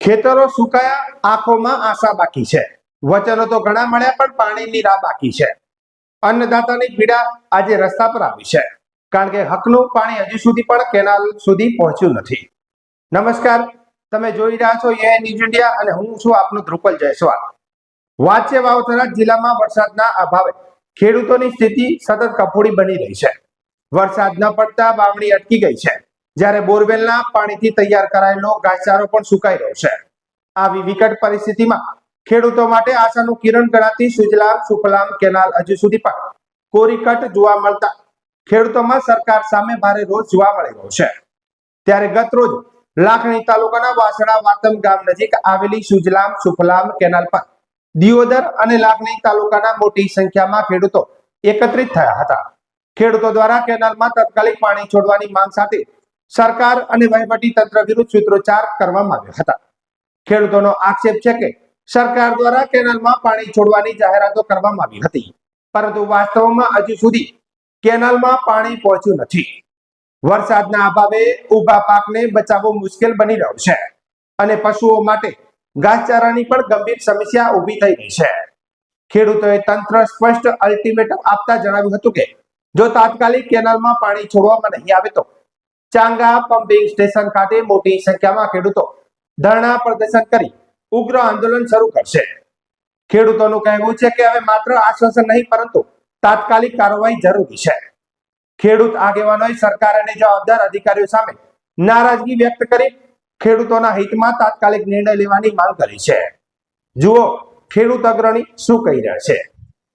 ખેતરો સુકાયા, આંખોમાં આશા બાકી છે। વચનો તો ઘણા મળ્યા પણ પાણીની રાહ બાકી છે। અન્નદાતાની પીડા આજે રસ્તા પર આવી છે, કારણ કે હકનું પાણી હજુ સુધી પણ કેનાલ સુધી પહોંચ્યું નથી। નમસ્કાર, તમે જોઈ રહ્યા છો એ ન્યૂઝ ઇન્ડિયા અને હું છું આપનો ધ્રુપલ જયસ્વાલ। વાત છે વાવથરા જિલ્લામાં વરસાદના અભાવે ખેડૂતોની સ્થિતિ સતત કફોડી બની રહી છે। વરસાદ ન પડતા વાવણી અટકી ગઈ છે, જ્યારે બોરવેલના પાણીથી તૈયાર કરાયેલો ઘાસચારો પણ સુકાઈ રહ્યો છે। આવી વિકટ પરિસ્થિતિમાં ખેડૂતો માટે આશાનું કિરણ ગણાતી સુજલામ સુફલામ કેનાલ હજુ સુધી પણ કોરી કટ જોવા મળતા ખેડૂતોમાં સરકાર સામે ભારે રોષ જોવા મળી રહ્યો છે। ત્યારે ગત રોજ લાખણી તાલુકાના વાસણા વાતમ ગામ નજીક આવેલી સુજલામ સુફલામ કેનાલ પર દિયોદર અને લાખણી તાલુકાના મોટી સંખ્યામાં ખેડૂતો એકત્રિત થયા હતા। ખેડૂતો દ્વારા કેનાલમાં તાત્કાલિક પાણી છોડવાની માંગ સાથે સરકાર અને વહીવટી તંત્ર વિરુદ્ધ સૂત્રોચ્ચાર કરવામાં આવ્યા હતા। ખેડૂતોનો આક્ષેપ છે કે સરકાર દ્વારા કેનાલમાં પાણી છોડવાની જાહેરાતો કરવામાં આવી હતી, પરંતુ વાસ્તવમાં હજુ સુધી કેનાલમાં પાણી પહોંચ્યું નથી। વરસાદના અભાવે ઊભા પાકને બચાવવો મુશ્કેલ બની રહ્યો છે અને પશુઓ માટે ઘાસચારાની પણ ગંભીર સમસ્યા ઊભી થઈ રહી છે। ખેડૂતોએ તંત્ર સ્પષ્ટ અલ્ટિમેટમ આપતા જણાવ્યું હતું કે જો તાત્કાલિક કેનાલમાં પાણી છોડવામાં નહીં આવે તો ચાંગા પમ્પિંગ સ્ટેશન ખાતે મોટી સંખ્યામાં ખેડૂતો ધરણા પ્રદર્શન કરી ઉગ્ર આંદોલન શરૂ કરશે। ખેડૂતોનું કહેવું છે કે હવે માત્ર આશ્વાસન નહીં, પરંતુ તાત્કાલિક કાર્યવાહી જરૂરી છે। ખેડૂત આગેવાનોએ સરકાર અને જવાબદાર અધિકારીઓ સામે નારાજગી વ્યક્ત કરી ખેડૂતોના હિતમાં તાત્કાલિક નિર્ણય લેવાની માંગ કરી છે। જુઓ ખેડૂત અગ્રણી શું કહી રહ્યા છે।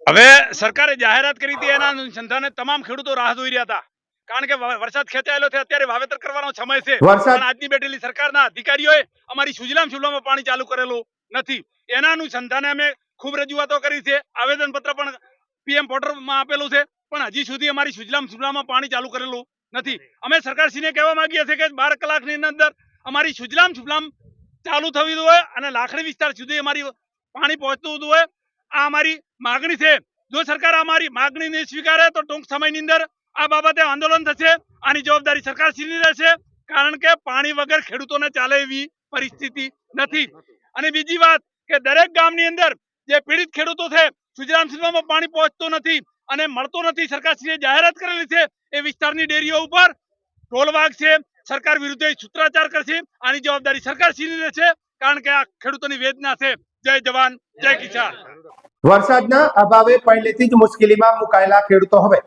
હવે સરકારે જાહેરાત કરી હતી, એના અનુસંધાને તમામ ખેડૂતો રાહ જોઈ રહ્યા હતા, કારણ કે વરસાદ ખેંચાયેલો છે, અત્યારે વાવેતર કરવાનો સમય છે। પણ આજની બેઠેલી સરકારના અધિકારીઓએ અમારી સુજલામ સુફલામમાં પાણી ચાલુ કરેલું નથી। એના અનુસંધાને અમે ખૂબ રજૂઆતો કરી છે, આવેદન પત્ર પણ પીએમ પોર્ટલમાં આપેલું છે, પણ હજી સુધી અમારી સુજલામ સુફલામમાં પાણી ચાલુ કરેલું નથી। અમે સરકારશ્રીને કહેવા માંગીએ છીએ કે 12 કલાકની અંદર અમારી સુજલામ સુફલામ ચાલુ થવી જોઈએ અને લાખણી વિસ્તાર સુધી અમારી પાણી પહોંચતું હોય, આ અમારી માગણી છે। જો સરકાર અમારી માગણી નહીં સ્વીકારે તો ટૂંક સમયની અંદર આ બાબતે આંદોલન થશે। આની જવાબદારી સરકારશ્રીની રહેશે, કારણ કે પાણી વગર ખેડૂતોને ચાલે એવી પરિસ્થિતિ નથી। અને બીજી વાત કે દરેક ગામની અંદર જે પીડિત ખેડૂતો છે, સુજલામ સુફલામમાં પાણી પહોંચતું નથી અને મળતું નથી, સરકારશ્રીએ જાહેરાત કરેલી છે, એ વિસ્તારની ડેરીઓ ઉપર ઢોલ વાગશે, સરકાર વિરુદ્ધ સૂત્રાચાર કરશે। આની જવાબદારી સરકારશ્રીની રહેશે, કારણ કે આ ખેડૂતોની વેદના છે। જય જવાન જય કિસાન। વરસાદના અભાવે પહેલેથી જ મુશ્કેલીમાં મુકાયેલા ખેડૂતો હવે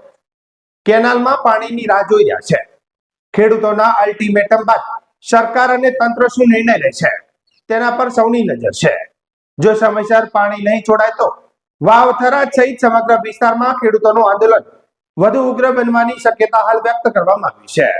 કેનાલમાં પાણીની રાહ જોઈ રહ્યા છે। ખેડૂતોના અલ્ટિમેટમ બાદ સરકાર અને તંત્ર શું નિર્ણય લે છે તેના પર સૌની નજર છે। જો સમયસર પાણી નહીં છોડાય તો વાવથરા સહિત સમગ્ર વિસ્તારમાં ખેડૂતોનું આંદોલન વધુ ઉગ્ર બનવાની શક્યતા હાલ વ્યક્ત કરવામાં આવી છે।